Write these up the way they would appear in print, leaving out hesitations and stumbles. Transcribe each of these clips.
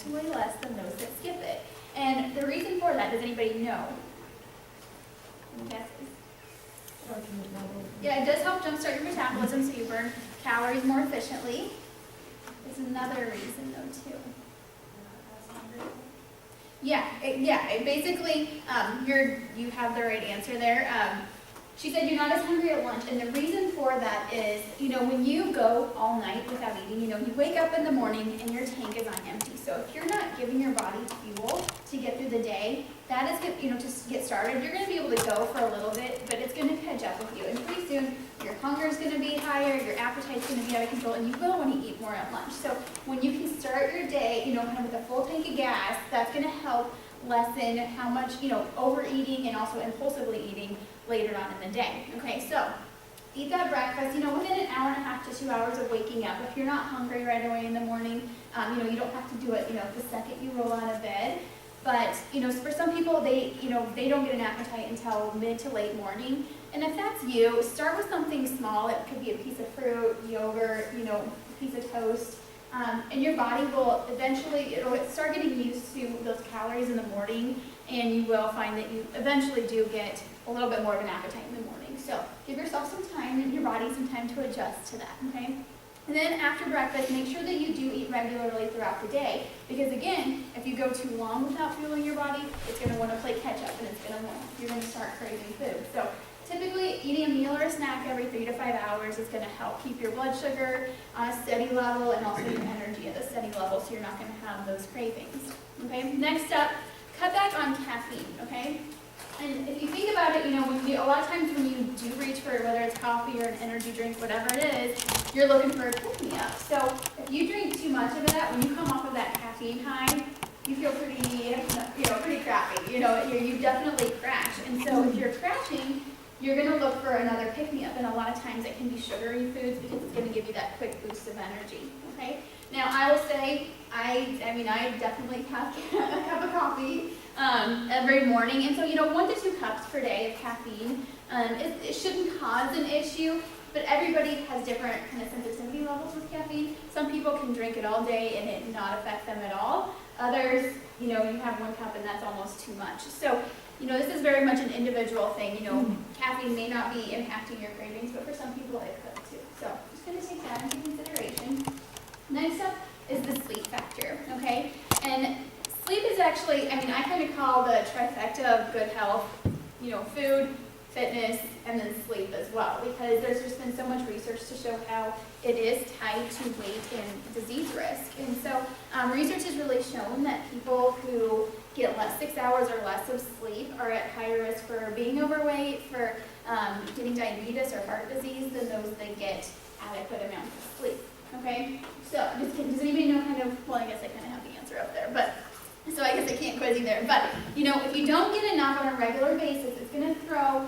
significantly less than those that skip it. And the reason for that, does anybody know? Any guesses? Yeah, it does help jumpstart your metabolism so you burn calories more efficiently. There's another reason though too. Basically, you have the right answer there. She said you're not as hungry at lunch, and the reason for that is, when you go all night without eating, you wake up in the morning and your tank is on empty. So if you're not giving your body fuel to get through the day, that is good, to get started. You're going to be able to go for a little bit, but it's going to catch up with you. And pretty soon, your hunger is going to be higher, your appetite's going to be out of control, and you will want to eat more at lunch. So when you can start your day, kind of with a full tank of gas, that's going to help lessen how much, overeating and also impulsively eating later on in the day. Okay, so eat that breakfast, within an hour and a half to 2 hours of waking up. If you're not hungry right away in the morning, you don't have to do it, the second you roll out of bed. But, for some people, they don't get an appetite until mid to late morning. And if that's you, start with something small. It could be a piece of fruit, yogurt, a piece of toast. And your body will eventually, it'll start getting used to those calories in the morning, and you will find that you eventually do get a little bit more of an appetite in the morning. So give yourself some time and your body some time to adjust to that, okay? And then after breakfast, make sure that you do eat regularly throughout the day, because again, if you go too long without fueling your body, it's going to want to play catch up, and you're going to start craving food. So typically, eating a meal or a snack every 3 to 5 hours is going to help keep your blood sugar on a steady level and also your energy at a steady level, so you're not going to have those cravings. Okay. Next up, cut back on caffeine. Okay. And if you think about it, a lot of times when you do reach for whether it's coffee or an energy drink, whatever it is, you're looking for a pick-me-up. So if you drink too much of that, when you come off of that caffeine high, you feel pretty crappy. You definitely crash. And so if you're crashing, you're going to look for another pick-me-up, and a lot of times it can be sugary foods because it's going to give you that quick boost of energy. Okay. Now I will say, I definitely have a cup of coffee every morning, and so 1 to 2 cups per day of caffeine. It shouldn't cause an issue, but everybody has different kind of sensitivity levels with caffeine. Some people can drink it all day and it not affect them at all. Others, you have 1 cup and that's almost too much. So this is very much an individual thing. Caffeine may not be impacting your cravings, but for some people it could too. So just going to take that into consideration. Next up is the sleep factor, okay? And sleep is actually, I kind of call the trifecta of good health, food, fitness, and then sleep as well, because there's just been so much research to show how it is tied to weight and disease risk. And so research has really shown that people who get 6 hours or less of sleep are at higher risk for being overweight, for getting diabetes or heart disease than those that get adequate amounts of sleep. Okay, so does anybody know I guess I kind of have the answer up there, but so I guess I can't quiz you there. But if you don't get enough on a regular basis, it's going to throw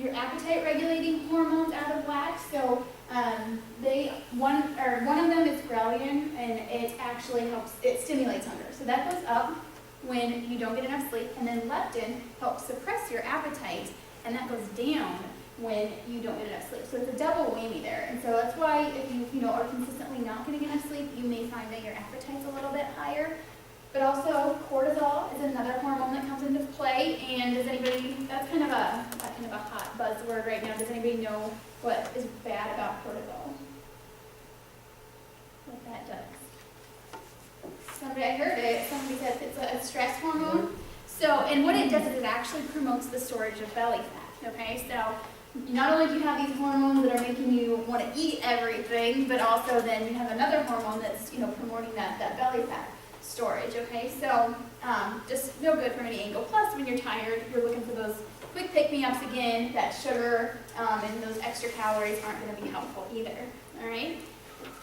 your appetite regulating hormones out of whack. So one of them is ghrelin, and it actually it stimulates hunger. So that goes up when you don't get enough sleep, and then leptin helps suppress your appetite, and that goes down when you don't get enough sleep. So it's a double whammy there. And so that's why if you are consistently not getting enough sleep, you may find that your appetite's a little bit higher. But also cortisol is another hormone that comes into play. And does anybody, that's kind of a hot buzzword right now. Does anybody know what is bad about cortisol? What that does? I heard it. Somebody said it's a stress hormone. So, and what it does is it actually promotes the storage of belly fat. Okay, so not only do you have these hormones that are making you want to eat everything, but also then you have another hormone that's promoting that belly fat storage. Okay, so just no good from any angle. Plus, when you're tired, you're looking for those quick pick-me-ups again. That sugar and those extra calories aren't going to be helpful either. All right.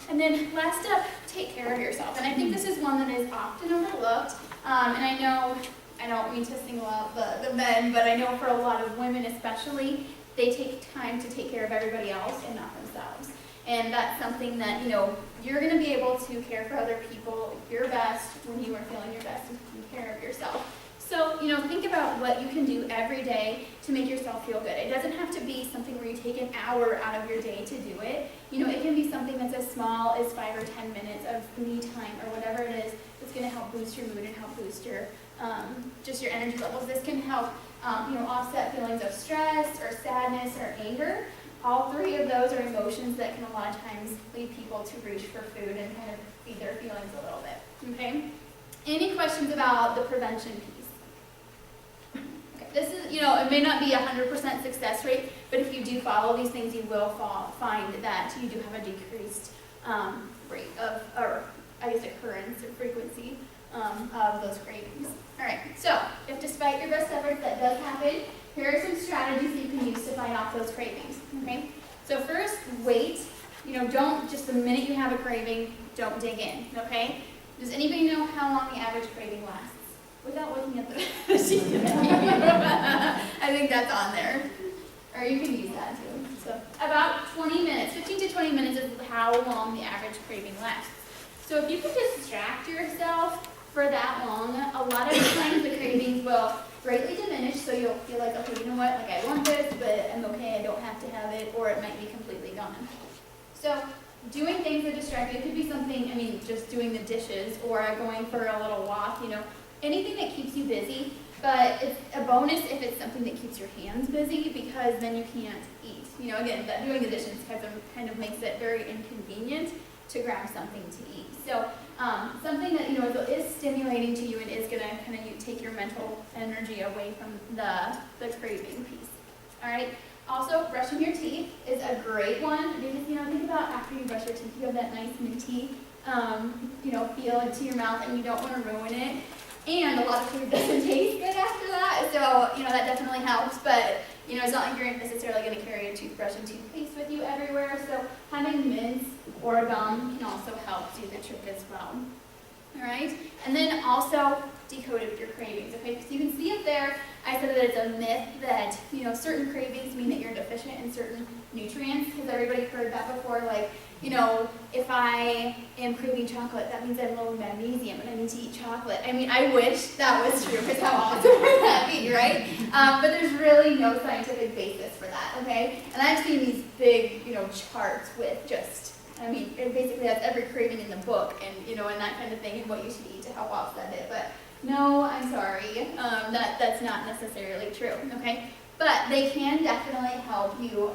And then last up, take care of yourself. And I think this is one that is often overlooked. And I know I don't mean to single out the men, but I know for a lot of women especially, they take time to take care of everybody else and not themselves. And that's something that, you're going to be able to care for other people your best when you are feeling your best and taking care of yourself. So, think about what you can do every day to make yourself feel good. It doesn't have to be something where you take an hour out of your day to do it. It can be something that's as small as 5 or 10 minutes of me time or whatever it is that's going to help boost your mood and help boost your, just your energy levels. This can help, offset feelings of stress or sadness or anger. All three of those are emotions that can a lot of times lead people to reach for food and kind of feed their feelings a little bit, okay? Any questions about the prevention piece? This is, it may not be 100% success rate, but if you do follow these things, you will find that you do have a decreased rate of, or I guess occurrence or frequency of those cravings. All right, so if despite your best efforts that does happen, here are some strategies that you can use to fight off those cravings, okay? So first, wait. Don't, just the minute you have a craving, don't dig in, okay? Does anybody know how long the average craving lasts? Without looking at the sheet. I think that's on there. Or you can use that too. So about 20 minutes, 15 to 20 minutes is how long the average craving lasts. So if you can distract yourself for that long, a lot of times the cravings will greatly diminish, so you'll feel like, okay, you know what, like I want this, but I'm okay, I don't have to have it, or it might be completely gone. So doing things that distract you, it could be something, just doing the dishes or going for a little walk, anything that keeps you busy, but it's a bonus if it's something that keeps your hands busy, because then you can't eat. Again, that doing the dishes kind of makes it very inconvenient to grab something to eat. So something that is stimulating to you and is going to kind of take your mental energy away from the craving piece. All right. Also, brushing your teeth is a great one, because think about after you brush your teeth, you have that nice minty feel into your mouth, and you don't want to ruin it. And a lot of food doesn't taste good after that, so that definitely helps. But it's not like you're necessarily going to carry a toothbrush and toothpaste with you everywhere. So having mints or gum can also help do the trick as well. All right, and then also decode your cravings. Okay, so you can see up there, I said that it's a myth that certain cravings mean that you're deficient in certain nutrients. Has everybody heard that before? Like, if I am craving chocolate, that means I'm low in magnesium and I need to eat chocolate. I wish that was true, because how awesome would that be, right? But there's really no scientific basis for that, okay? And I've seen these big, charts with just, it basically has every craving in the book and, and that kind of thing, and what you should eat to help offset it. But no, I'm sorry, that's not necessarily true, okay? But they can definitely help you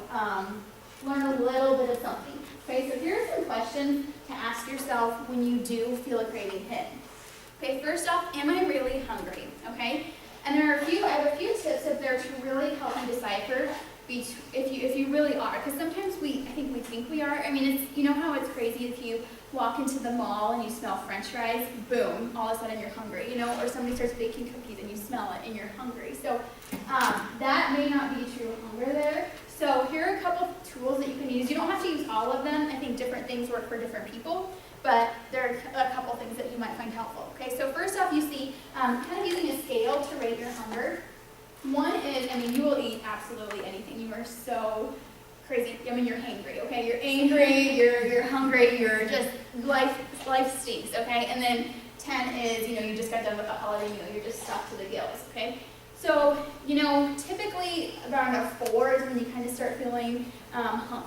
learn a little bit of something. Okay, so here are some questions to ask yourself when you do feel a craving hit. Okay, first off, am I really hungry? Okay, and I have a few tips up there to really help you decipher if you really are, because sometimes I think we think we are. It's, how it's crazy if you walk into the mall and you smell French fries, boom, all of a sudden you're hungry, or somebody starts baking cookies and you smell it and you're hungry. So that may not be true hunger there. So here are a couple tools that you can use. You don't have to use all of them. I think different things work for different people, but there are a couple things that you might find helpful. Okay, so first off, you see kind of using a scale to rate your hunger. One is, you will eat absolutely anything. You are so crazy. You're hangry, okay? You're angry, you're hungry, you're just, life stinks, okay? And then 10 is, you just got done with a holiday meal. You're just stuffed to the gills, okay? So, typically around a 4 is when you kind of start feeling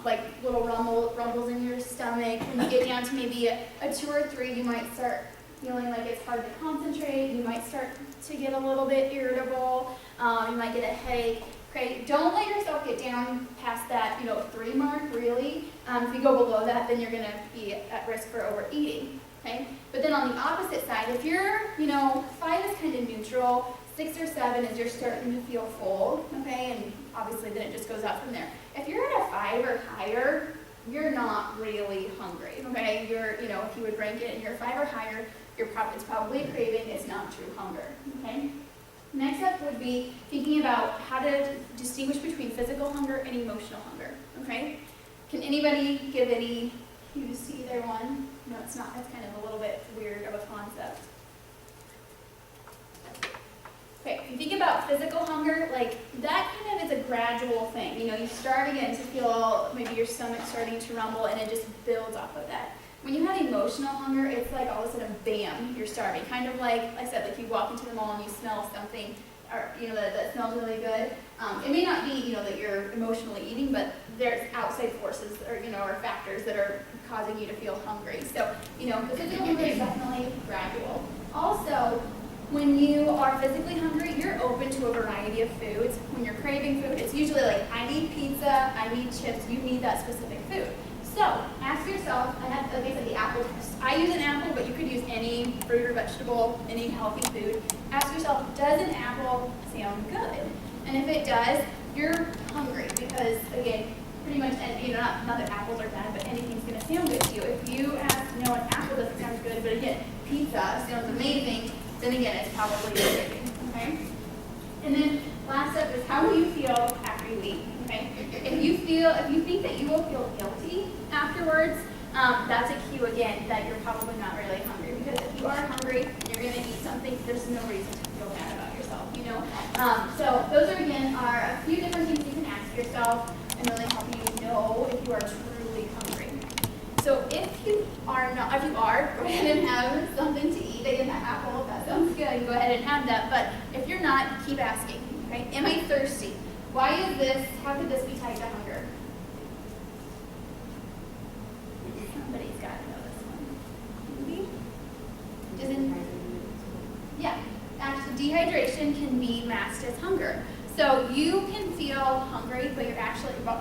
like little rumbles in your stomach. When you get down to maybe a 2 or 3, you might start feeling like it's hard to concentrate. You might start to get a little bit irritable. You might get a headache. Okay, don't let yourself get down past that 3 mark, really. If you go below that, then you're going to be at risk for overeating. Okay, but then on the opposite side, if you're 5 is kind of neutral. 6 or 7 is you're starting to feel full, okay, and obviously then it just goes up from there. If you're at a 5 or higher, you're not really hungry, okay? If you would rank it and you're 5 or higher, it's probably a craving, it's not true hunger, okay? Next up would be thinking about how to distinguish between physical hunger and emotional hunger, okay? Can anybody give any cues to either one? No, it's not. It's kind of a little bit weird of a concept. Okay, if you think about physical hunger, like that kind of is a gradual thing. You start again to feel maybe your stomach starting to rumble, and it just builds off of that. When you have emotional hunger, it's like all of a sudden, bam, you're starving. Kind of like I said, like you walk into the mall and you smell something, or that smells really good. It may not be that you're emotionally eating, but there's outside forces or or factors that are causing you to feel hungry. So the physical hunger is definitely gradual. Also, when you are physically hungry, you're open to a variety of foods. When you're craving food, it's usually like, I need pizza, I need chips, you need that specific food. So ask yourself, I have, like I said, the apple test. I use an apple, but you could use any fruit or vegetable, any healthy food. Ask yourself, does an apple sound good? And if it does, you're hungry because, again, pretty much, and not that apples are bad, but anything's going to sound good to you. If you ask, no, an apple doesn't sound good, but again, pizza sounds amazing, then again, it's probably your craving, okay? And then last up is, how will you feel after you eat? Okay? If you think that you will feel guilty afterwards, that's a cue again that you're probably not really hungry. Because if you are hungry and you're going to eat something, there's no reason to feel bad about yourself, So those are a few different things you can ask yourself and really help you know if you are truly hungry. So if you are, go ahead and have something to eat. Again, that apple, that sounds good. Go ahead and have that. But if you're not, keep asking. Okay? Am I thirsty? Why is this? How could this be tied to hunger? Somebody's got to know this one. Maybe? Yeah. Actually, dehydration can be masked as hunger. So you can feel hungry, but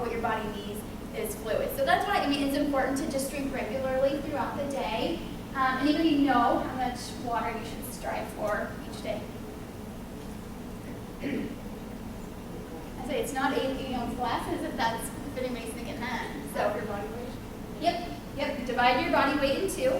what your body needs is fluid. So that's why it's important to just drink regularly throughout the day. Anybody know how much water you should strive for each day? I say it's not 8-ounce glasses if anybody's thinking that. So your body weight? Yep. Divide your body weight in two,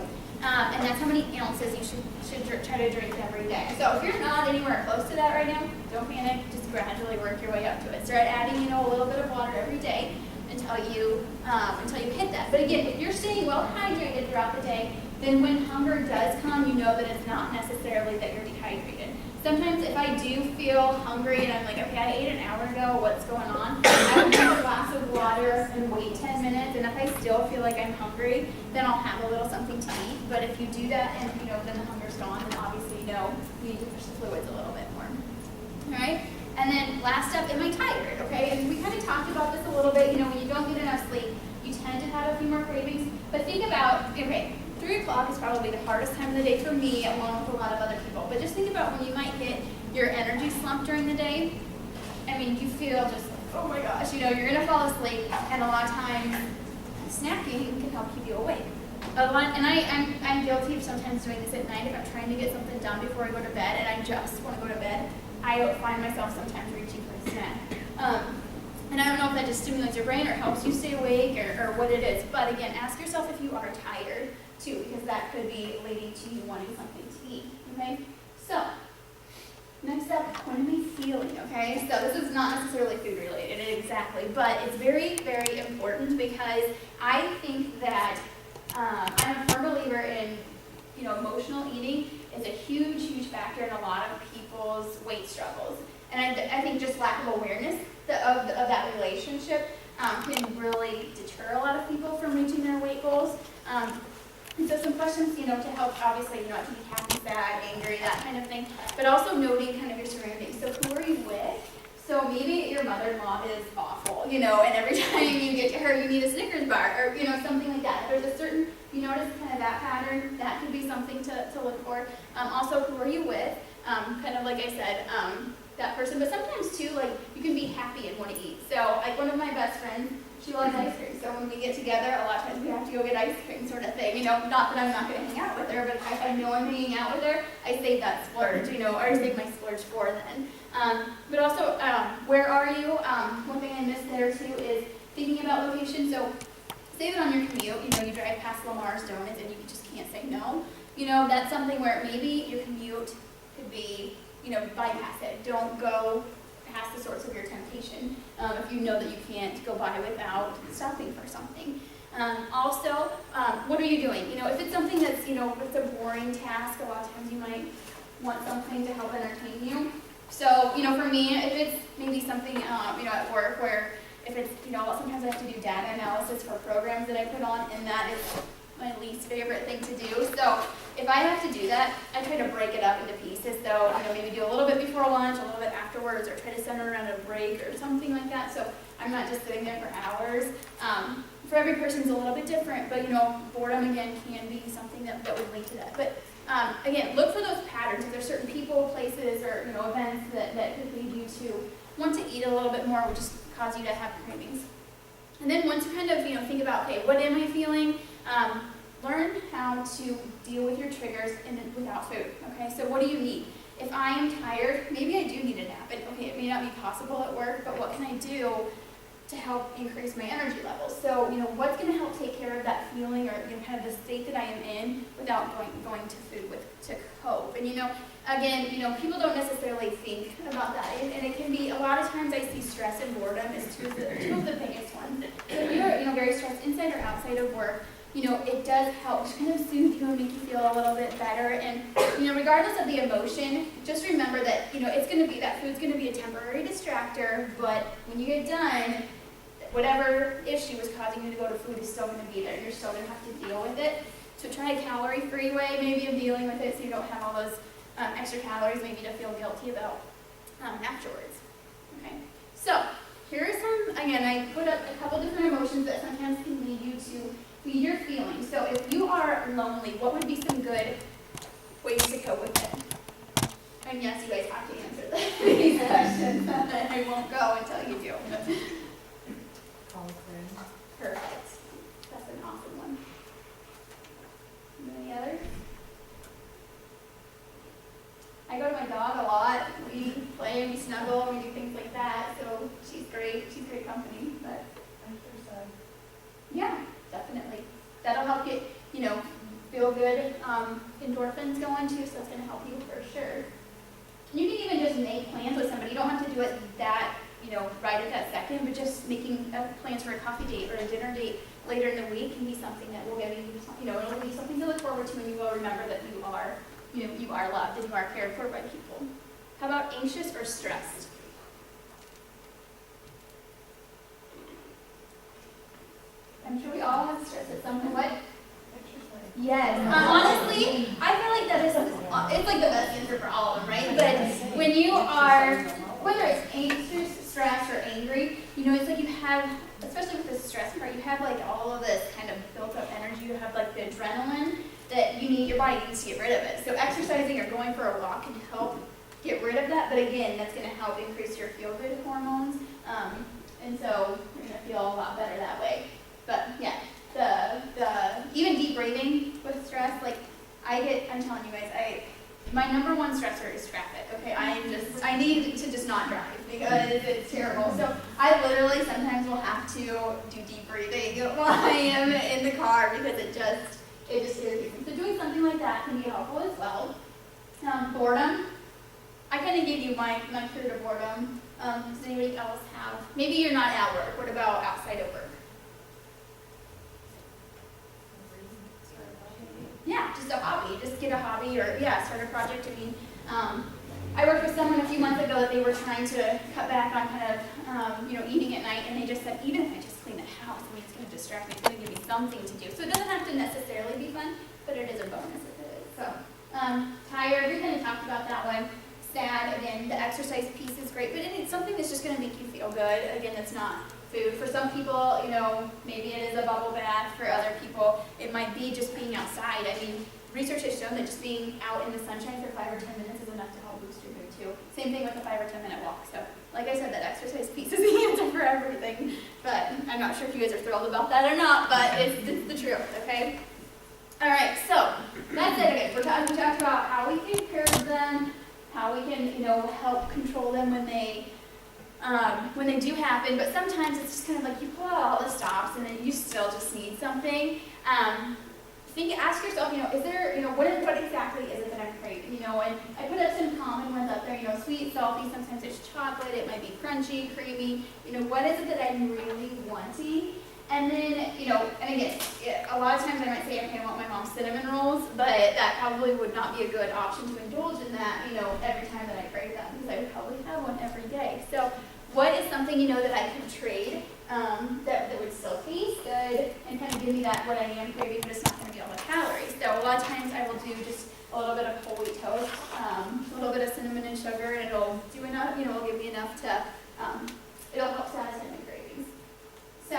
and that's how many ounces you should try to drink every day. So if you're not anywhere close to that right now, don't panic. Just gradually work your way up to it. Start adding a little bit of water every day until you hit that. But again, if you're staying well hydrated throughout the day, then when hunger does come, you know that it's not necessarily that you're dehydrated. Sometimes if I do feel hungry and I'm like, okay, I ate an hour ago, what's going on? I will drink a glass of water and wait 10 minutes, and if I still feel like I'm hungry, then I'll have a little something to eat. But if you do that and then the hunger's gone, then obviously you need to push the fluids a little bit more. All right? And then last up, am I tired? Okay, and we kind of talked about this a little bit. When you don't get enough sleep, you tend to have a few more cravings. But think about, 3 o'clock is probably the hardest time of the day for me, along with a lot of other people. But just think about when you might hit your energy slump during the day. You feel just like, oh my gosh, you're going to fall asleep, and a lot of times snacking can help keep you awake. I'm guilty of sometimes doing this at night if I'm trying to get something done before I go to bed, and I just want to go to bed. I find myself sometimes reaching for a snack. And I don't know if that just stimulates your brain or helps you stay awake or what it is. But again, ask yourself if you are tired too, because that could be leading to you wanting something to eat. Okay? So, next up, what am I feeling? Okay? So this is not necessarily food related exactly, but it's very, very important because I think that I'm a firm believer in emotional eating is a huge, huge factor in a lot of people's weight struggles. And I think just lack of awareness of that relationship can really deter a lot of people from reaching their weight goals. And so some questions, to help, obviously, not to be happy, sad, angry, that kind of thing, but also noting kind of your surroundings. So who are you with? So maybe your mother-in-law is awful, and every time you get to her, you need a Snickers bar, or, something like that. If there's a certain, notice kind of that pattern, that could be something to look for. Also, who are you with? Kind of like I said, that person, but sometimes too, you can be happy and want to eat. So, one of my best friends, she loves ice cream. So when we get together, a lot of times we have to go get ice cream sort of thing. Not that I'm not going to hang out with her, but if I know I'm hanging out with her, I save that splurge, or I save my splurge for then. But also, where are you? One thing I missed there too is thinking about location. So say that on your commute, you drive past Lamar's Donuts and you just can't say no. That's something where maybe your commute could be, bypass it. Don't go past the source of your temptation if you know that you can't go by without stopping for something. Also, what are you doing? If it's something that's, it's a boring task, a lot of times you might want something to help entertain you. So, for me, if it's maybe something, at work where if it's, sometimes I have to do data analysis for programs that I put on, and that is my least favorite thing to do. So if I have to do that, I try to break it up into pieces. So, maybe do a little bit before lunch, a little bit afterwards, or try to center around a break or something like that. So I'm not just sitting there for hours. For every person's a little bit different, but boredom again can be something that would lead to that. But again, look for those patterns. If there's certain people, places, or events that could lead you to want to eat a little bit more, which just cause you to have cravings. And then once you kind of think about, okay, what am I feeling? Learn how to deal with your triggers without food. Okay, so what do you need? If I am tired, maybe I do need a nap. And okay, it may not be possible at work, but what can I do to help increase my energy levels? So, what's going to help take care of that feeling or kind of the state that I am in without going to food to cope? And again, people don't necessarily think about that, and it can be a lot of times I see stress and boredom as two of the biggest ones. So if you're very stressed inside or outside of work, it does help to kind of soothe you and make you feel a little bit better. And regardless of the emotion, just remember that it's going to be that food's going to be a temporary distractor, but when you get done, whatever issue is causing you to go to food is still going to be there. You're still going to have to deal with it. So try a calorie-free way maybe of dealing with it so you don't have all those extra calories maybe to feel guilty about afterwards. Okay, so here are some, again, I put up a couple different emotions that sometimes can lead you to feed your feelings. So if you are lonely, what would be some good ways to cope with it? And yes, you guys have to answer these questions. I won't go until you do. Call a friend. Perfect. That's an awesome one. Any others? I go to my dog a lot. We play, we snuggle, we do things like that. So she's great. She's great company. But Exercise. yeah, definitely. That'll help you, feel good. Endorphins going too, so that's going to help you for sure. You can even just make plans with somebody. You don't have to do it that, right at that second, but just making plans for a coffee date or a dinner date later in the week can be something that will give you, it'll be something to look forward to, and you will remember that you are, you are loved and you are cared for by people. How about anxious or stressed? I'm sure we all have stress at some point. What? Exercise. Yes. Honestly, I feel like that is it's like the best answer for all of them, right? But when you are, whether it's anxious, stressed, or angry, it's like you have, especially with the stress part, you have like all of this kind of built up energy. You have like the adrenaline that your body needs to get rid of it. So exercising or going for a walk can help get rid of that. But again, that's going to help increase your feel-good hormones. And so you're going to feel a lot better that way. But yeah, the even deep breathing with stress, like I'm telling you guys, my number one stressor is traffic. Okay, I need to just not drive because it's terrible. So I literally sometimes will have to do deep breathing while I am in the car because it just irritates me. So doing something like that can be helpful as well. Boredom. I kind of gave you my cure to boredom. Does anybody else have? Maybe you're not at work. What about outside of work? Yeah, just a hobby. Just get a hobby or, start a project. I mean, I worked with someone a few months ago that they were trying to cut back on kind of, eating at night, and they just said, even if I just clean the house, it's going to distract me. It's going to give me something to do. So it doesn't have to necessarily be fun, but it is a bonus if it is. So, tired, we kind of talked about that one. Sad, again, the exercise piece is great, but it's something that's just going to make you feel good. Again, it's not food. For some people, maybe it is a bubble bath. For other people, it might be just being outside. I mean, research has shown that just being out in the sunshine for 5 or 10 minutes is enough to help boost your mood too. Same thing with a 5 or 10 minute walk. So, like I said, that exercise piece is the answer for everything. But I'm not sure if you guys are thrilled about that or not, but it's the truth, okay? All right, so that's it again. We talked about how we can curb them, how we can, help control them when they do happen, but sometimes it's just kind of like you pull out all the stops and then you still just need something. Ask yourself, is there, what exactly is it that I'm craving, and I put up some common ones up there, sweet, salty, sometimes it's chocolate, it might be crunchy, creamy, what is it that I'm really wanting? And then, and again, a lot of times I might say, okay, I want my mom's cinnamon rolls, but that probably would not be a good option to indulge in that, every time that I crave that, because I would probably have one every day. So what is something, that I could trade that would still taste good and kind of give me that what I am craving, but it's not going to So a lot of times I will do just a little bit of whole wheat toast, a little bit of cinnamon and sugar, and it'll do enough, it'll give me enough to, it'll help satisfy my cravings. So,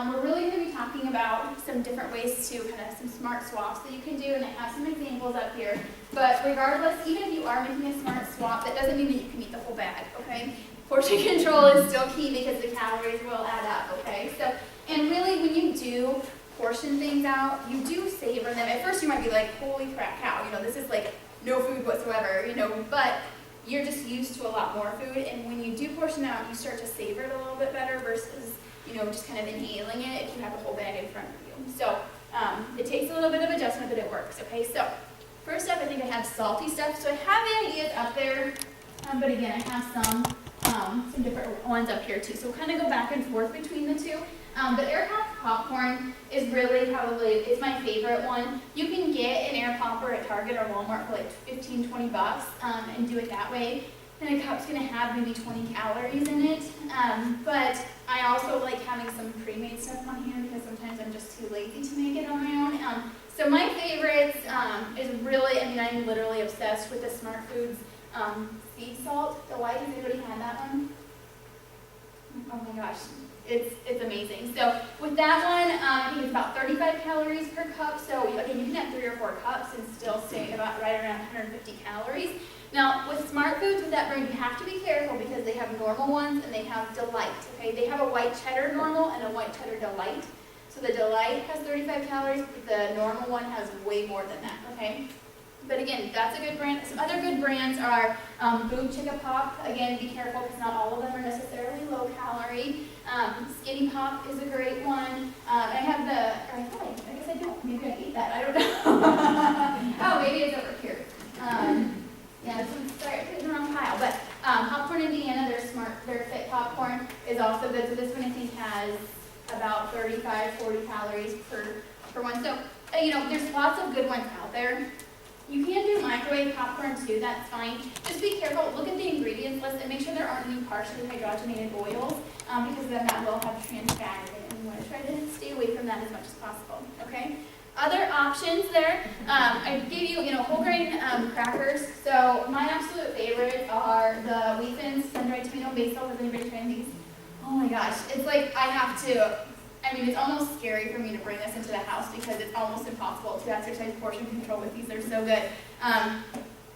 we're really going to be talking about some different ways to kind of some smart swaps that you can do, and I have some examples up here. But regardless, even if you are making a smart swap, that doesn't mean that you can eat the whole bag, okay? Portion control is still key because the calories will add up, okay? So, and really when you do portion things out, you do savor them. At first you might be like, holy crap cow, this is like no food whatsoever, but you're just used to a lot more food, and when you do portion out, you start to savor it a little bit better versus just kind of inhaling it if you have a whole bag in front of you. So it takes a little bit of adjustment, but it works, okay? So first up, I think I have salty stuff. So I have the ideas up there, but again, I have some different ones up here too. So we'll kind of go back and forth between the two. But air popped popcorn is really it's my favorite one. You can get an air popper at Target or Walmart for like 15, 20 bucks and do it that way. And a cup's gonna have maybe 20 calories in it. But I also like having some pre-made stuff on here because sometimes I'm just too lazy to make it on my own. So my favorites is really, I'm literally obsessed with the Smart Foods sea salt. The white, has anybody had that one? Oh my gosh, it's amazing. So with that one, I think it's about 35 calories per cup. So again, you can have 3 or 4 cups and still stay about right around 150 calories. Now, with Smart Foods, with that brand, you have to be careful because they have normal ones and they have Delight, okay? They have a white cheddar normal and a white cheddar Delight. So the Delight has 35 calories, but the normal one has way more than that, okay? But again, that's a good brand. Some other good brands are Boom Chicka Pop. Again, be careful because not all of them are necessarily low calorie. Skinny Pop is a great one. I have I guess I don't. Maybe I ate that. I don't know. Oh, maybe it's over here. Yeah, this one's, sorry, I put it in the wrong pile. But Popcorn Indiana, their Fit Popcorn is also good. So this one I think has about 35, 40 calories per one. So, there's lots of good ones out there. You can do microwave popcorn too, that's fine. Just be careful, look at the ingredients list and make sure there aren't any partially hydrogenated oils because then that will have trans fat in it, and you want to try to stay away from that as much as possible, okay? Other options there, I gave you, whole grain crackers. So my absolute favorites are the Wheat Thins, sun-dried tomato basil. Has anybody tried these? Oh my gosh, it's like it's almost scary for me to bring this into the house because it's almost impossible to exercise portion control with these. They're so good.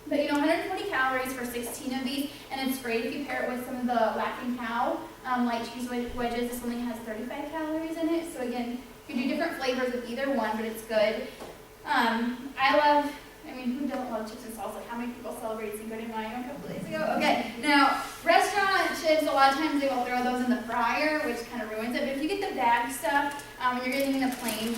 But 120 calories for 16 of these, and it's great if you pair it with some of the Laughing Cow light cheese wedges. This only has 35 calories in it. So again, you can do different flavors with either one, but it's good. Who doesn't love chips and salsa? How many people celebrated Cinco de Mayo a couple days ago? Okay, now, restaurant chips, a lot of times they will throw those in the fryer, which kind of ruins it. But if you get the bag stuff, when you're getting the plain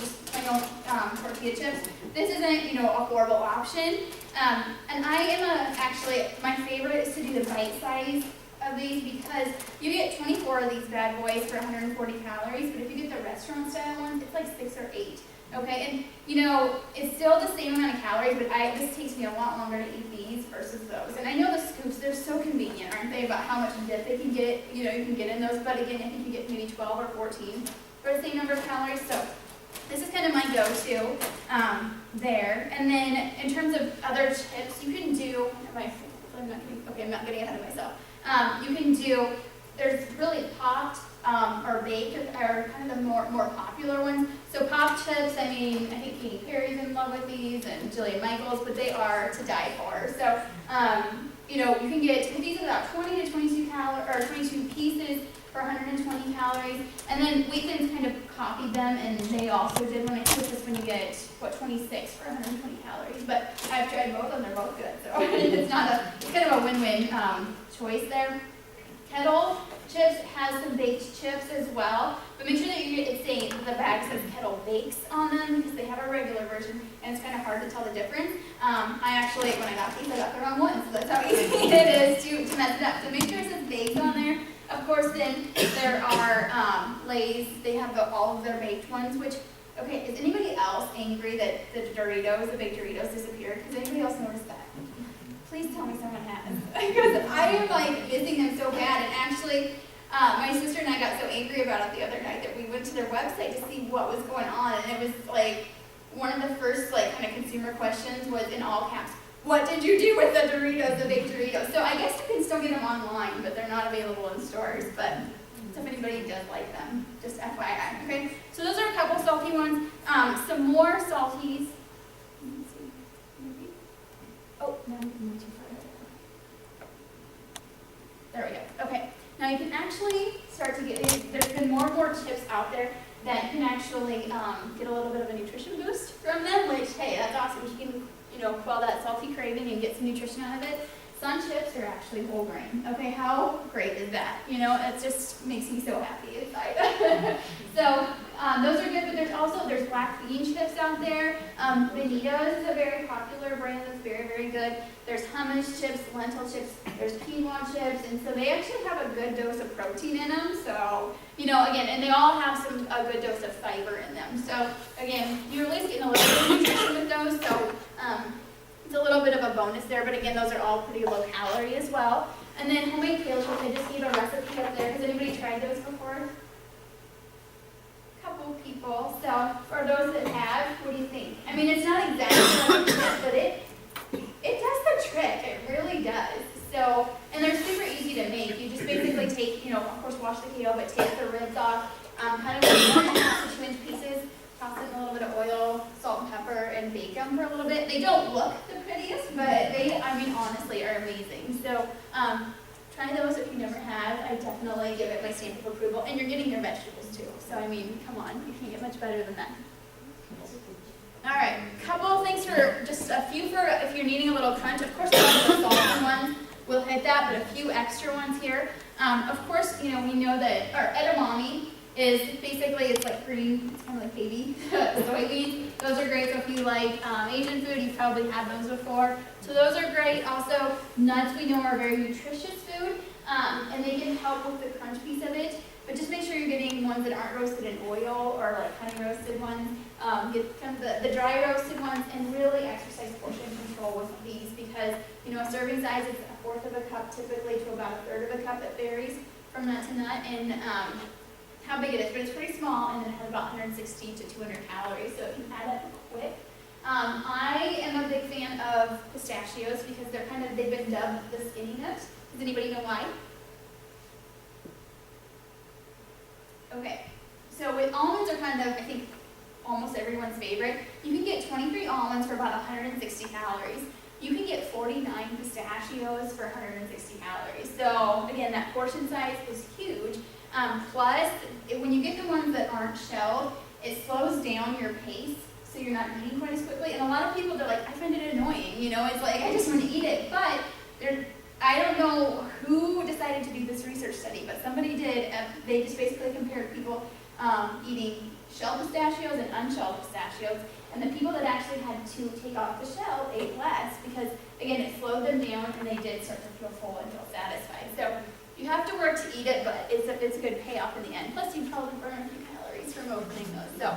tortilla chips, this isn't, a horrible option. And I am my favorite is to do the bite size of these because you get 24 of these bad boys for 140 calories, but if you get the restaurant style ones, it's like 6 or 8. Okay, and it's still the same amount of calories, but this takes me a lot longer to eat these versus those. And I know the scoops, they're so convenient, aren't they, about how much dip they can get, you can get in those, but again, I think you get maybe 12 or 14 for the same number of calories. So this is kind of my go-to there. And then in terms of other chips, you can do, I'm not getting ahead of myself. You can do, there's really popped or baked are kind of the more popular ones. So pop chips, I think Katy Perry's in love with these and Jillian Michaels, but they are to die for. So, you can get these about 20 to 22 pieces for 120 calories. And then Wheat Thins kind of copied them, and they also did when you get 26 for 120 calories. But I've tried both, and they're both good. So it's kind of a win-win choice there. Kettle chips has some baked chips as well, but make sure that the bag says Kettle Bakes on them because they have a regular version, and it's kind of hard to tell the difference. When I got these, I got the wrong one, so that's how easy it is to mess it up. So make sure it says baked on there. Of course, then there are Lay's. They have all of their baked ones, which, okay, is anybody else angry that the baked Doritos disappeared? Has anybody else noticed that? Please tell me someone has. Because I am missing them so bad. And actually, my sister and I got so angry about it the other night that we went to their website to see what was going on. And it was one of the first like kind of consumer questions was in all caps, what did you do with the Doritos, the baked Doritos? So I guess you can still get them online, but they're not available in stores. But so if anybody does like them, just FYI, okay? So those are a couple salty ones. Some more salties. Let me see. Maybe. Oh, no, I'm moving too far. There we go. Okay. Now you can actually start to get these. There's been more and more chips out there that you can actually get a little bit of a nutrition boost from them, which, hey, that's awesome. You can, quell that salty craving and get some nutrition out of it. Sun chips are actually whole grain. Okay, how great is that? It just makes me so happy inside. So those are good, but there's black bean chips out there. Benito's is a very popular brand that's very, very good. There's hummus chips, lentil chips, there's quinoa chips, and so they actually have a good dose of protein in them. So, again, and they all have a good dose of fiber in them. So, again, you're at least getting a little bit of nutrition with those. So, it's a little bit of a bonus there, but again, those are all pretty low calorie as well. And then homemade kale chips, I just gave a recipe up there. Has anybody tried those before? Couple people. So for those that have, what do you think? I mean, it's not exactly like that, but it does the trick. It really does. So, and they're super easy to make. You just basically take, of course, wash the kale, but take the ribs off, kind of 1.5 to 2 inch pieces, toss it in a little bit of oil, salt and pepper, and bake them for a little bit. They don't look the prettiest, but they, honestly, are amazing. So, try those if you never have. I definitely give it my stamp of approval. And you're getting your vegetables too. So, come on, you can't get much better than that. All right, couple of things for, just a few for if you're needing a little crunch. Of course, a lot of the salty ones will hit that, but a few extra ones here. Of course, we know that our edamame is basically, it's like green, it's kind of like baby soybeans. Those are great. So if you like Asian food, you've probably had those before. So those are great. Also, nuts we know are very nutritious food, and they can help with the crunch piece of it. But just make sure you're getting ones that aren't roasted in oil or like honey roasted ones. Get kind of the dry roasted ones, and really exercise portion control with these because a serving size is 1/4 of a cup typically to about 1/3 of a cup. It varies from nut to nut, and how big it is, but it's pretty small, and it has about 160 to 200 calories, so it can add up quick. I am a big fan of pistachios because they've been dubbed the skinny nut. Does anybody know why? Okay, so with almonds are kind of, I think, almost everyone's favorite. You can get 23 almonds for about 160 calories. You can get 49 pistachios for 160 calories. So again, that portion size is huge. Plus, when you get the ones that aren't shelled, it slows down your pace, so you're not eating quite as quickly. And a lot of people, they're like, I find it annoying, it's like, I just want to eat it. But I don't know who decided to do this research study, but somebody did. They just basically compared people eating shelled pistachios and unshelled pistachios. And the people that actually had to take off the shell ate less because, again, it slowed them down and they did start to feel full and feel satisfied. So you have to work to eat it, but it's a good payoff in the end. Plus, you probably burn a few calories from opening those. So,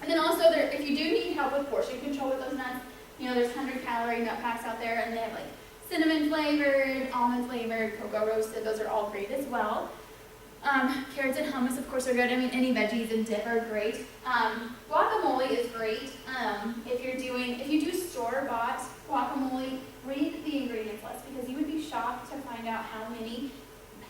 and then also, if you do need help with portion control with those nuts, there's 100-calorie nut packs out there, and they have like cinnamon flavored, almond flavored, cocoa roasted. Those are all great as well. Carrots and hummus, of course, are good. Any veggies and dip are great. Guacamole is great. If you do store-bought guacamole, read the ingredients list because you would be shocked to find out how many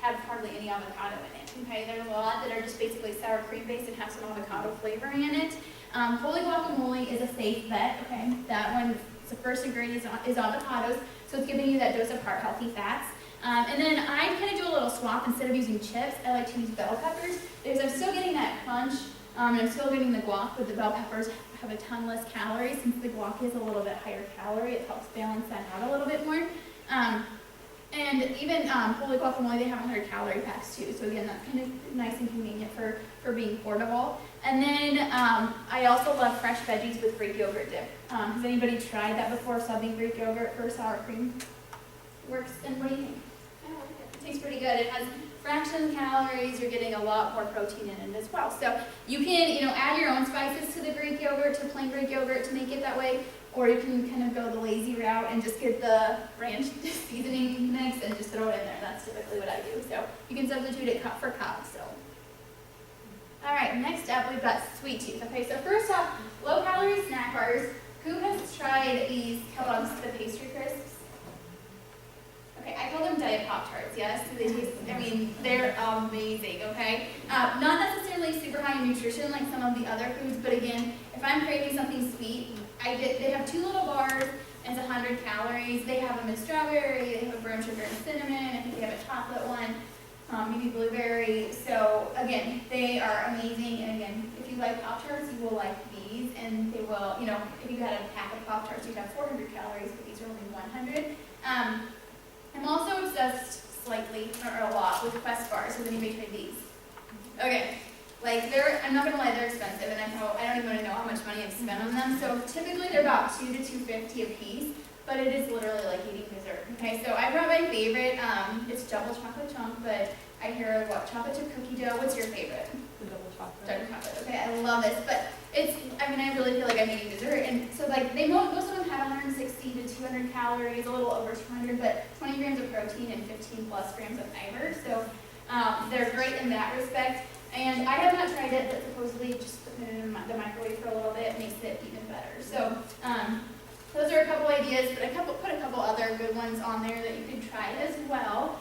have hardly any avocado in it. Okay, there's a lot that are just basically sour cream based and have some avocado flavoring in it. Wholly guacamole is a safe bet. Okay, that one, the first ingredient is avocados, so it's giving you that dose of heart-healthy fats. And then I kind of do a little swap. Instead of using chips, I like to use bell peppers because I'm still getting that crunch, and I'm still getting the guac, but the bell peppers have a ton less calories. Since the guac is a little bit higher calorie, it helps balance that out a little bit more. And even wholly guacamole, they have 100-calorie packs too. So again, that's kind of nice and convenient for being portable. And then I also love fresh veggies with Greek yogurt dip. Has anybody tried that before, subbing Greek yogurt for sour cream? Works, and what do you think? I like it. It tastes pretty good. It has fraction calories. You're getting a lot more protein in it as well. So you can, add your own spices to the Greek yogurt, to plain Greek yogurt to make it that way. Or you can kind of go the lazy route and just get the ranch seasoning mix and just throw it in there. That's typically what I do. So you can substitute it cup for cup. So All right, next up we've got sweet tooth. Okay, so first off, low-calorie snack bars. Who has tried these Kellogg's, the pastry crisps? Okay, I call them Diet Pop-Tarts, yes? They taste, I mean, they're amazing, okay? Not necessarily super high in nutrition like some of the other foods, but again, if I'm craving something sweet, they have 2 little bars, and it's 100 calories. They have them in strawberry, they have a brown sugar and cinnamon, I think they have a chocolate one, maybe blueberry. So again, they are amazing, and again, if you like Pop-Tarts, you will like these, and they will, you know, if you had a pack of Pop-Tarts, you'd have 400 calories, but these are only 100. I'm also obsessed slightly, or a lot, with Quest bars. Has anybody tried these? Okay, like I'm not gonna lie, they're expensive, and I don't even want to know how much money I've spent on them. So typically they're about $2 to $2.50 a piece, but it is literally like eating dessert. Okay, so I brought my favorite. It's double chocolate chunk, but I hear what chocolate chip cookie dough. What's your favorite? The double chocolate. Dark chocolate. Okay, I love this, but I really feel like I'm eating dessert, and so like most of them have 160 to 200 calories, a little over 200, but 20 grams of protein and 15 plus grams of fiber. So they're great in that respect. And I have not tried it, but supposedly just putting it in the microwave for a little bit makes it even better. So those are a couple ideas, but put a couple other good ones on there that you could try as well.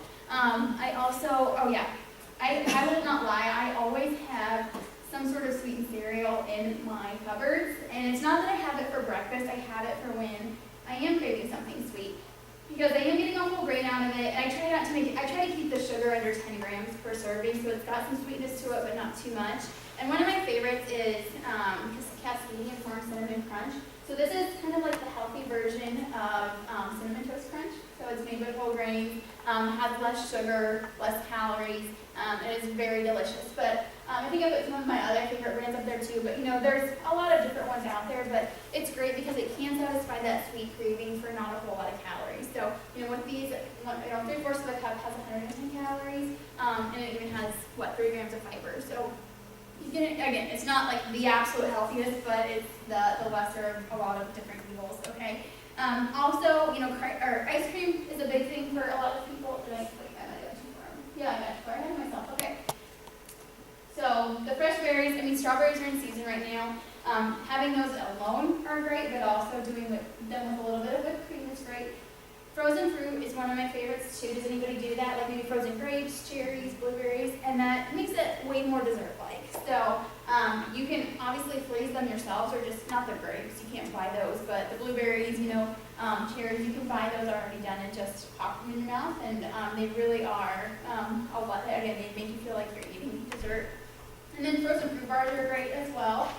I will not lie, I always have some sort of sweetened cereal in my cupboards, and it's not that I have it for breakfast, I have it for when I am craving something sweet, because I am getting a whole grain out of it, and I try to keep the sugar under 10 grams per serving, so it's got some sweetness to it, but not too much. And one of my favorites is Cascadian Corn Cinnamon Crunch. So this is kind of like the healthy version of Cinnamon Toast Crunch. So it's made with whole grains, has less sugar, less calories, and it's very delicious. But I think I put some of my other favorite brands up there too. But you know, there's a lot of different ones out there. But it's great because it can satisfy that sweet craving for not a whole lot of calories. So you know, with these, 3/4 of a cup has 110 calories, and it even has 3 grams of fiber. So you can, again, it's not like the absolute healthiest, but it's the lesser of a lot of different evils. Okay. Also, you know, ice cream is a big thing for a lot of people. Did I put that too far? Yeah, I got too far ahead of myself. Okay. So the fresh berries, strawberries are in season right now. Having those alone are great, but also doing them with a little bit of whipped cream is great. Frozen fruit is one of my favorites too. Does anybody do that? Like maybe frozen grapes, cherries, blueberries, and that makes it way more dessert-like. So you can obviously freeze them yourselves, or just not the grapes. You can't buy those, but the blueberries, cherries, you can buy those already done and just pop them in your mouth, and they really are a lot. Again, they make you feel like you're eating dessert. And then frozen fruit bars are great as well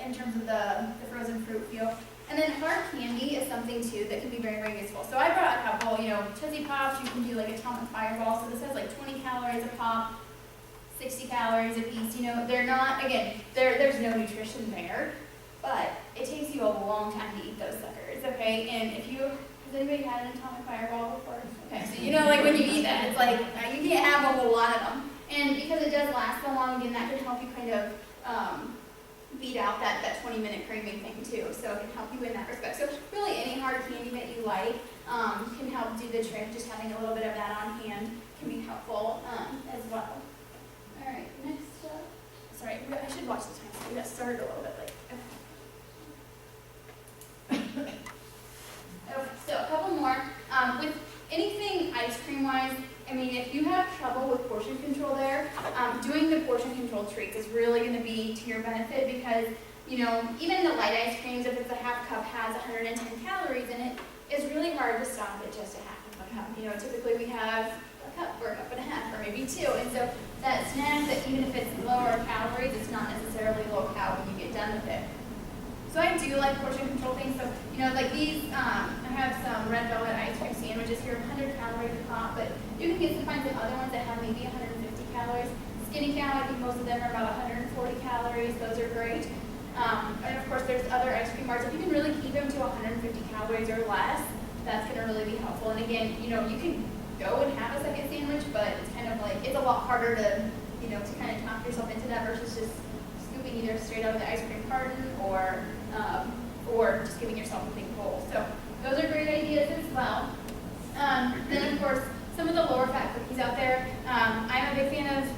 in terms of the frozen fruit feel. And then hard candy is something too that can be very, very useful. So I brought a couple, Tootsie Pops. You can do like Atomic Fireball. So this has like 20 calories a pop, 60 calories a piece. They're not, again, there's no nutrition there, but it takes you a long time to eat those suckers, okay? And has anybody had an Atomic Fireball before? Okay, so like when you eat that, it's like you can't have a whole lot of them. And because it does last so long, again, that can help you kind of beat out that 20-minute craving thing too. So it can help you in that respect. So really any hard candy that you like can help do the trick. Just having a little bit of that on hand can be helpful as well. All right, next up. Sorry, I should watch the time. So we got started a little bit late. Okay, so a couple more. With anything ice cream wise, if you have trouble with portion control there, doing the portion control treats is really going to be to your benefit, because, even the light ice creams, if it's a half cup, has 110 calories in it, it's really hard to stop at just a half of a cup. Typically we have a cup or a cup and a half, or maybe 2. And so that snack, that even if it's lower calories, it's not necessarily low cal when you get done with it. So I do like portion control things. So, like these, I have some red velvet ice cream sandwiches here, 100 calories a pop, but you can find some other ones that have maybe 150 calories. Skinny Cow, I think most of them are about 140 calories. Those are great. And of course, there's other ice cream bars. If you can really keep them to 150 calories or less, that's going to really be helpful. And again, you can go and have a second sandwich, but it's kind of like, it's a lot harder to, to kind of talk yourself into that versus just scooping either straight out of the ice cream carton or just giving yourself a big bowl. So those are great ideas as well. Then of course, some of the lower fat cookies out there. I'm a big fan of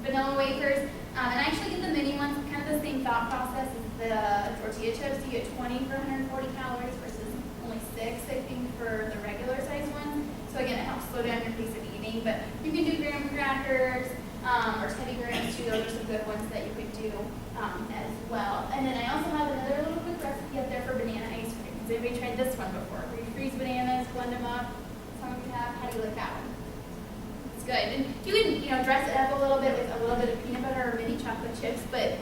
vanilla wafers. you get 20 for 140 calories versus only 6, I think, for the regular size ones. So again, it helps slow down your pace of eating, but you can do graham crackers, or Teddy Grahams too. Those are some good ones that you could do as well. And then I also have another little quick recipe up there for banana ice cream. Has anybody tried this one before? Where you freeze bananas, blend them up. Some of you have. How do you like that one? It's good. And you can, dress it up a little bit with a little bit of peanut butter or mini chocolate chips, but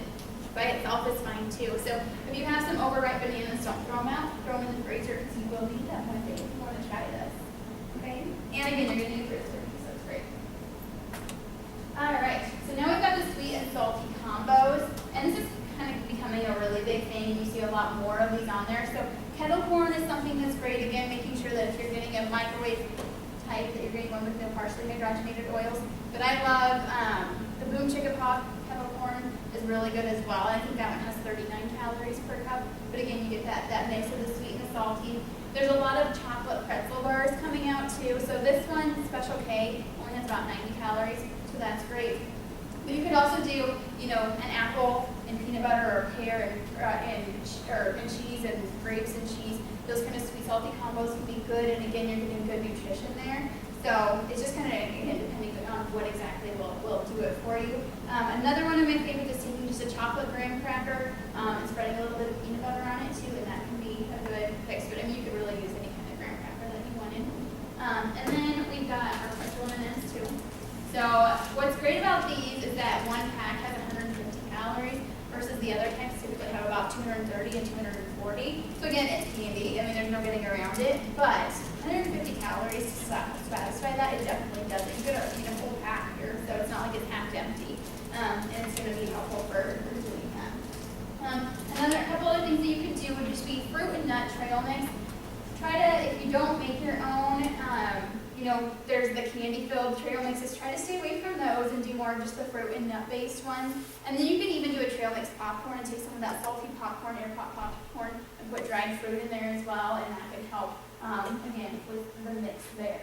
by itself is fine too. So if you have some overripe bananas, don't throw them out. Throw them in the freezer because you will need them one day if you want to try this. Okay? And again, you're going to do fruit slurpee, so it's great. Alright, so now we've got the sweet and salty combos, and this is kind of becoming a really big thing. You see a lot more of these on there. So kettle corn is something that's great. Again, making sure that if you're getting a microwave type, that you're getting one with no partially hydrogenated oils. But I love the Boom Chicka Pop kettle corn is really good as well. I think that one has 39 calories per cup. But again, you get that mix of the sweet and the salty. There's a lot of chocolate pretzel bars coming out too. So this one, Special K, only has about 90 calories. So that's great. But you could also do, an apple and peanut butter or pear and cheese and grapes and cheese. Those kind of sweet salty combos can be good. And again, you're getting good nutrition there. So it's just kind of, again, depending on what exactly will do it for you. Another one of my favorites is taking just a chocolate graham cracker and spreading a little bit of peanut butter on it too, and that can be a good fix. But you could really use any kind of graham cracker that you wanted. And then we've got our pretzel M&Ms too. So what's great about these is that one pack has 150 calories versus the other packs typically have about 230 and 240. So again, it's candy. I mean, there's no getting around it, but 150 calories to satisfy that, it definitely doesn't. You get a whole pack here, so it's not like it's half empty, and it's going to be helpful for doing that. Another couple other things that you could do would just be fruit and nut trail mix. Try to, if you don't make your own, there's the candy-filled trail mixes. Try to stay away from those and do more of just the fruit and nut-based ones. And then you can even do a trail mix popcorn and take some of that salty popcorn, air pop popcorn, and put dried fruit in there as well, and that can help, again, with the mix there.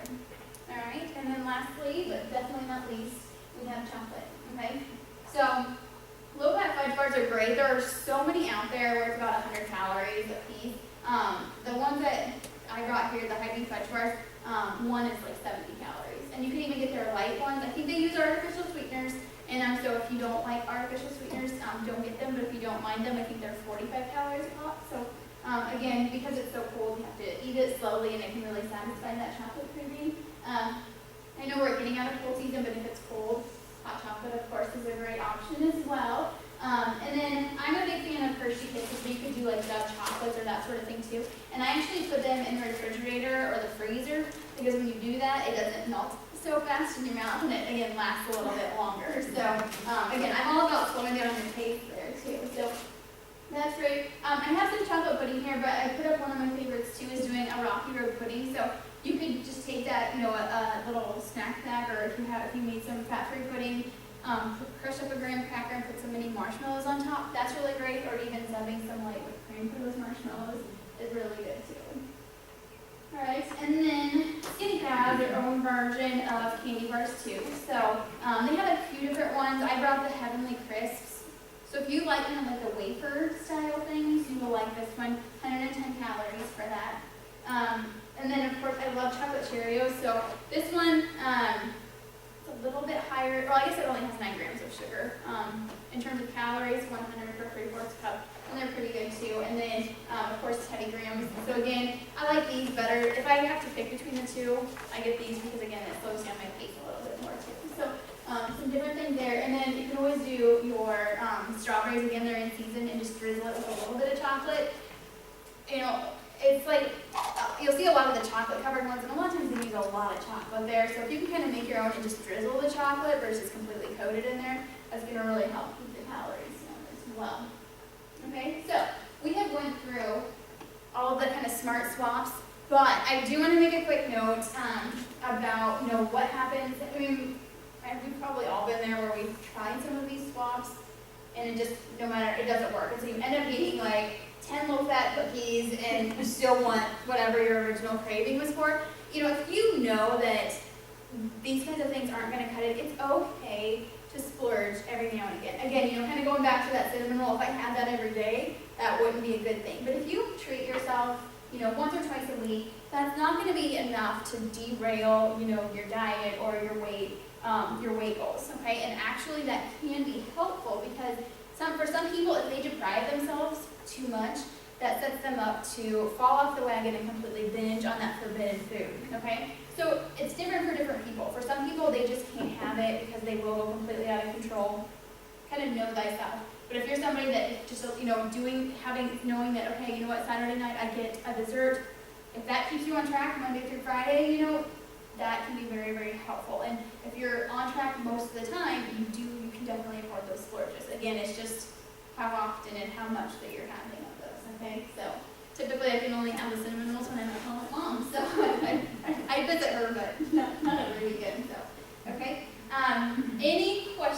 All right, and then lastly, but definitely not least, we have chocolate, okay? So low-fat fudge bars are great. There are so many out there where it's about 100 calories a piece. The ones that I got here, the Hy-Vee fudge bars, one is like 70 calories. And you can even get their light ones. I think they use artificial sweeteners. And so if you don't like artificial sweeteners, don't get them. But if you don't mind them, I think they're 45 calories a pop. So again, because it's so cold, you have to eat it slowly, and it can really satisfy that chocolate craving. I know we're getting out of cold season, but if it's cold, hot chocolate, of course, is a great option as well. And then I'm a big fan of Hershey Kisses, so you could do like Dove chocolates or that sort of thing too. And I actually put them in the refrigerator or the freezer because when you do that, it doesn't melt so fast in your mouth, and it again lasts a little bit longer. So again, I'm all about slowing down your taste there too. So that's great. I have some chocolate pudding here, but I put up one of my favorites too, is doing a Rocky Road pudding. So you could just take that, a little snack pack, or if you made some fat-free pudding. Crush up a graham cracker and put some mini marshmallows on top. That's really great. Or even subbing some light whipped cream for those marshmallows is really good too. Alright, and then Skinny Pad has their own version of candy bars too. So they have a few different ones. I brought the Heavenly Crisps. So if you like kind of like the wafer style things, you will like this one. 110 calories for that. And then of course I love chocolate Cheerios. So this one, a little bit higher, well, I guess it only has 9 grams of sugar. In terms of calories, 100 for 3/4 cup, and they're pretty good too. And then, of course, Teddy Grahams. So again, I like these better. If I have to pick between the two, I get these because again, it slows down my pace a little bit more too. So some different things there. And then you can always do your strawberries. Again, they're in season, and just drizzle it with a little bit of chocolate. It's like, you'll see a lot of the chocolate covered ones, and a lot of times they use a lot of chocolate there. So if you can kind of make your own and just drizzle the chocolate versus completely coated in there, that's going to really help keep the calories down as well. Okay, so we have went through all of the kind of smart swaps, but I do want to make a quick note about, what happens. I mean, we've probably all been there where we've tried some of these swaps, and it just, no matter, it doesn't work. And so you end up eating like 10 low-fat cookies, and you still want whatever your original craving was for. If you know that these kinds of things aren't going to cut it, it's okay to to splurge every now and again. Again, you know, kind of going back to that cinnamon roll, if I had that every day, that wouldn't be a good thing. But if you treat yourself, you know, once or twice a week, that's not going to be enough to derail, you know, your diet or your weight goals, okay? And actually that can be helpful because for some people, if they deprive themselves too much, that sets them up to fall off the wagon and completely binge on that forbidden food, okay? So it's different for different people. For some people, they just can't have it because they will go completely out of control. Kind of know thyself. But if you're somebody that just, you know, knowing that, okay, you know what, Saturday night I get a dessert, if that keeps you on track Monday through Friday, you know, that can be very, very helpful. And if you're on track most of the time, you can definitely afford those splurges. Again, it's just how often and how much that you're having of those, okay? So typically I can only have the cinnamon rolls when I'm at home with mom, so I visit her, but not every weekend, so, okay? Any questions?